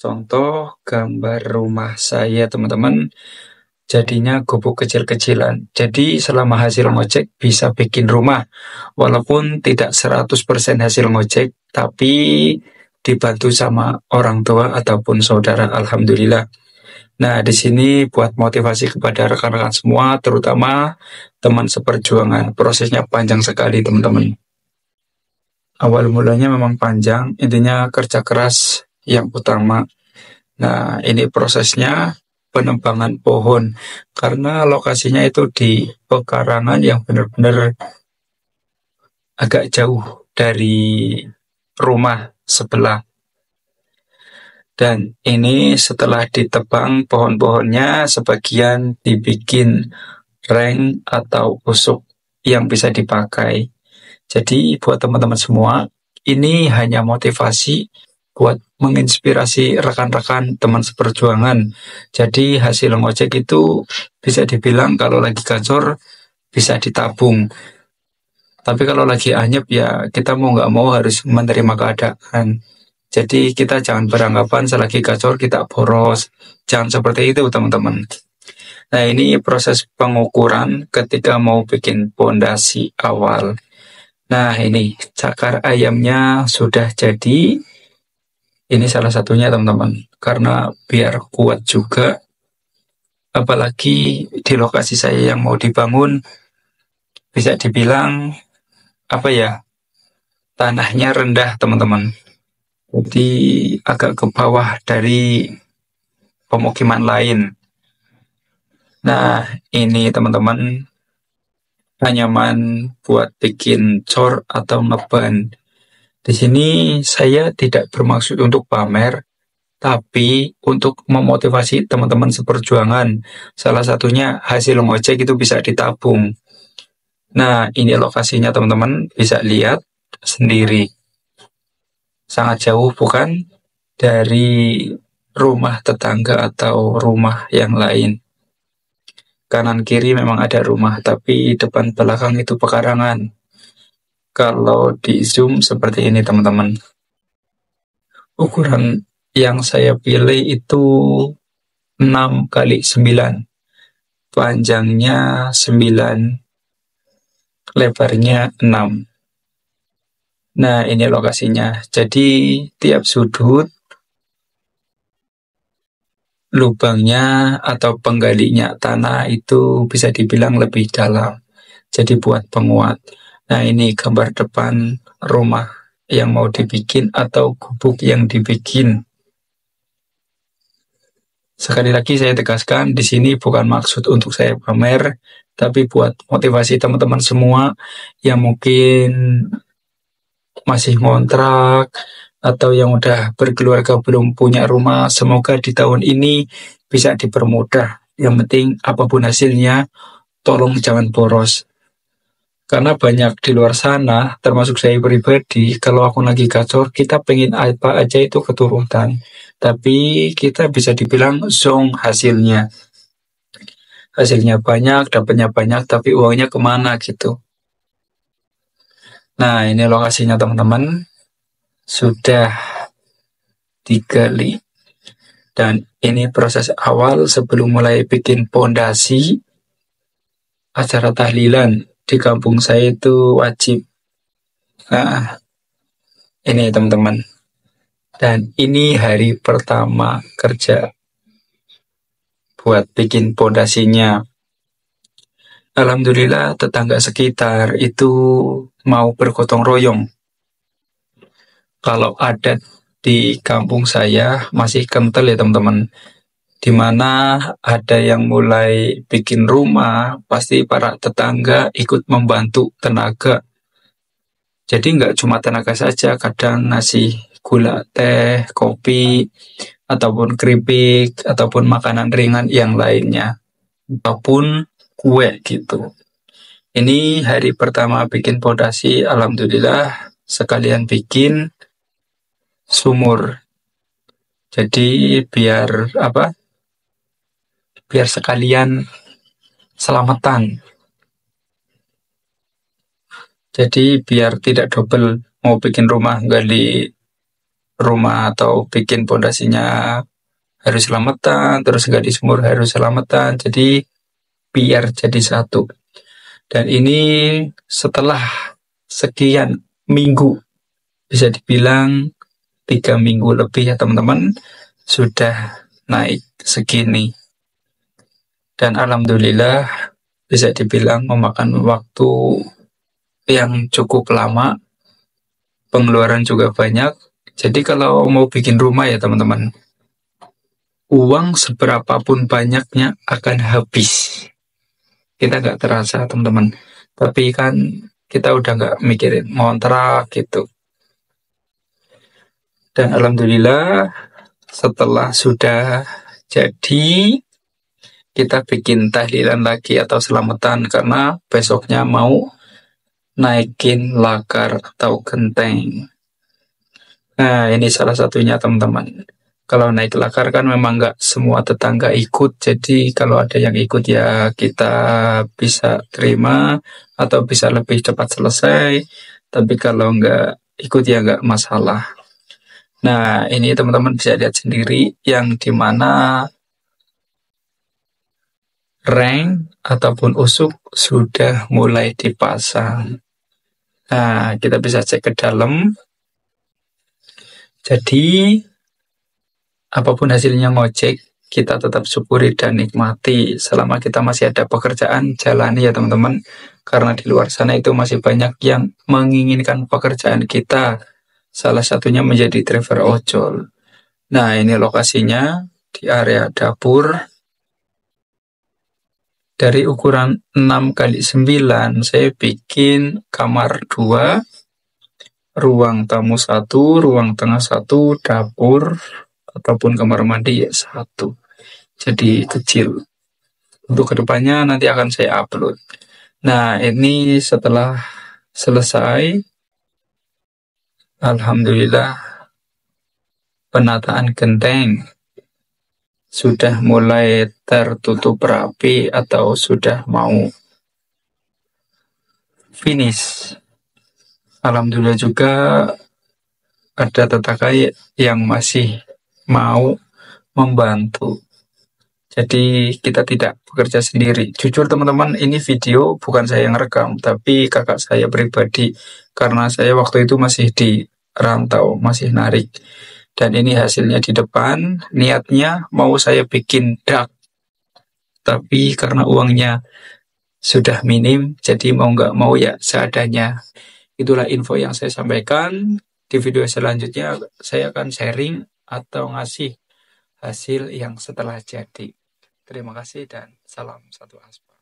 Contoh gambar rumah saya teman-teman, jadinya gubuk kecil-kecilan. Jadi selama hasil ngojek bisa bikin rumah, walaupun tidak 100% hasil ngojek, tapi dibantu sama orang tua ataupun saudara, alhamdulillah. Nah, di sini buat motivasi kepada rekan-rekan semua, terutama teman seperjuangan. Prosesnya panjang sekali teman-teman. Awal mulanya memang panjang, intinya kerja keras yang utama. Nah, ini prosesnya penebangan pohon karena lokasinya itu di pekarangan yang benar-benar agak jauh dari rumah sebelah. Dan ini setelah ditebang pohon-pohonnya, sebagian dibikin reng atau usuk yang bisa dipakai. Jadi buat teman-teman semua, ini hanya motivasi buat menginspirasi rekan-rekan teman seperjuangan. Jadi hasil ngojek itu bisa dibilang kalau lagi gacor bisa ditabung. Tapi kalau lagi anyep ya kita mau nggak mau harus menerima keadaan. Jadi kita jangan beranggapan selagi gacor kita boros. Jangan seperti itu teman-teman. Nah ini proses pengukuran ketika mau bikin pondasi awal. Nah ini cakar ayamnya sudah jadi. Ini salah satunya teman-teman. Karena biar kuat juga. Apalagi di lokasi saya yang mau dibangun. Bisa dibilang apa ya, tanahnya rendah teman-teman. Jadi agak ke bawah dari pemukiman lain. Nah ini teman-teman anyaman buat bikin cor atau ngeban. Di sini saya tidak bermaksud untuk pamer, tapi untuk memotivasi teman-teman seperjuangan. Salah satunya hasil ngojek itu bisa ditabung. Nah, ini lokasinya teman-teman bisa lihat sendiri. Sangat jauh bukan dari rumah tetangga atau rumah yang lain. Kanan kiri memang ada rumah, tapi depan belakang itu pekarangan. Kalau di zoom seperti ini teman-teman. Ukuran yang saya pilih itu 6 kali 9. Panjangnya 9, lebarnya 6. Nah, ini lokasinya. Jadi, tiap sudut lubangnya atau penggalinya tanah itu bisa dibilang lebih dalam. Jadi buat penguat. Nah, ini gambar depan rumah yang mau dibikin atau gubuk yang dibikin. Sekali lagi saya tegaskan, di sini bukan maksud untuk saya pamer, tapi buat motivasi teman-teman semua yang mungkin masih ngontrak atau yang udah berkeluarga belum punya rumah. Semoga di tahun ini bisa dipermudah. Yang penting apapun hasilnya, tolong jangan boros. Karena banyak di luar sana, termasuk saya pribadi, kalau aku lagi gacor, kita pengen apa aja itu keturutan. Tapi kita bisa dibilang zong hasilnya. Hasilnya banyak, dapatnya banyak, tapi uangnya kemana gitu. Nah, ini lokasinya teman-teman. Sudah digali. Dan ini proses awal sebelum mulai bikin pondasi. Acara tahlilan di kampung saya itu wajib. Nah, ini teman-teman. Dan ini hari pertama kerja buat bikin pondasinya. Alhamdulillah tetangga sekitar itu mau bergotong royong. Kalau adat di kampung saya masih kental ya teman-teman. Di mana ada yang mulai bikin rumah, pasti para tetangga ikut membantu tenaga. Jadi nggak cuma tenaga saja, kadang ngasih gula teh, kopi, ataupun keripik, ataupun makanan ringan yang lainnya, ataupun kue gitu. Ini hari pertama bikin pondasi, alhamdulillah sekalian bikin sumur. Jadi biar apa? Biar sekalian selamatan. Jadi biar tidak double mau bikin rumah gali rumah atau bikin pondasinya harus selamatan, terus nggak disumur harus selamatan. Jadi biar jadi satu. Dan ini setelah sekian minggu, bisa dibilang 3 minggu lebih ya teman-teman, sudah naik segini. Dan alhamdulillah bisa dibilang memakan waktu yang cukup lama, pengeluaran juga banyak. Jadi kalau mau bikin rumah ya teman-teman, uang seberapapun banyaknya akan habis. Kita nggak terasa teman-teman. Tapi kan kita udah nggak mikirin ngontrak gitu. Dan alhamdulillah setelah sudah jadi, kita bikin tahlilan lagi atau selamatan karena besoknya mau naikin lakar atau genteng. Nah, ini salah satunya teman-teman. Kalau naik lakar kan memang nggak semua tetangga ikut, jadi kalau ada yang ikut ya kita bisa terima atau bisa lebih cepat selesai. Tapi kalau nggak ikut ya nggak masalah. Nah, ini teman-teman bisa lihat sendiri yang dimana reng ataupun usuk sudah mulai dipasang. Nah, kita bisa cek ke dalam. Jadi, apapun hasilnya ngojek, kita tetap syukuri dan nikmati. Selama kita masih ada pekerjaan, jalani ya teman-teman. Karena di luar sana itu masih banyak yang menginginkan pekerjaan kita. Salah satunya menjadi driver ojol. Nah, ini lokasinya di area dapur. Dari ukuran 6 kali 9, saya bikin kamar 2, ruang tamu 1, ruang tengah 1, dapur, ataupun kamar mandi ya 1. Jadi kecil. Untuk kedepannya nanti akan saya upload. Nah, ini setelah selesai, alhamdulillah penataan genteng sudah mulai tertutup rapi atau sudah mau finish. Alhamdulillah juga ada tetangga yang masih mau membantu. Jadi kita tidak bekerja sendiri. Jujur teman-teman, ini video bukan saya yang rekam, tapi kakak saya pribadi. Karena saya waktu itu masih di rantau, masih narik. Dan ini hasilnya di depan, niatnya mau saya bikin dak. Tapi karena uangnya sudah minim, jadi mau nggak mau ya seadanya. Itulah info yang saya sampaikan. Di video selanjutnya saya akan sharing atau ngasih hasil yang setelah jadi. Terima kasih dan salam satu aspal.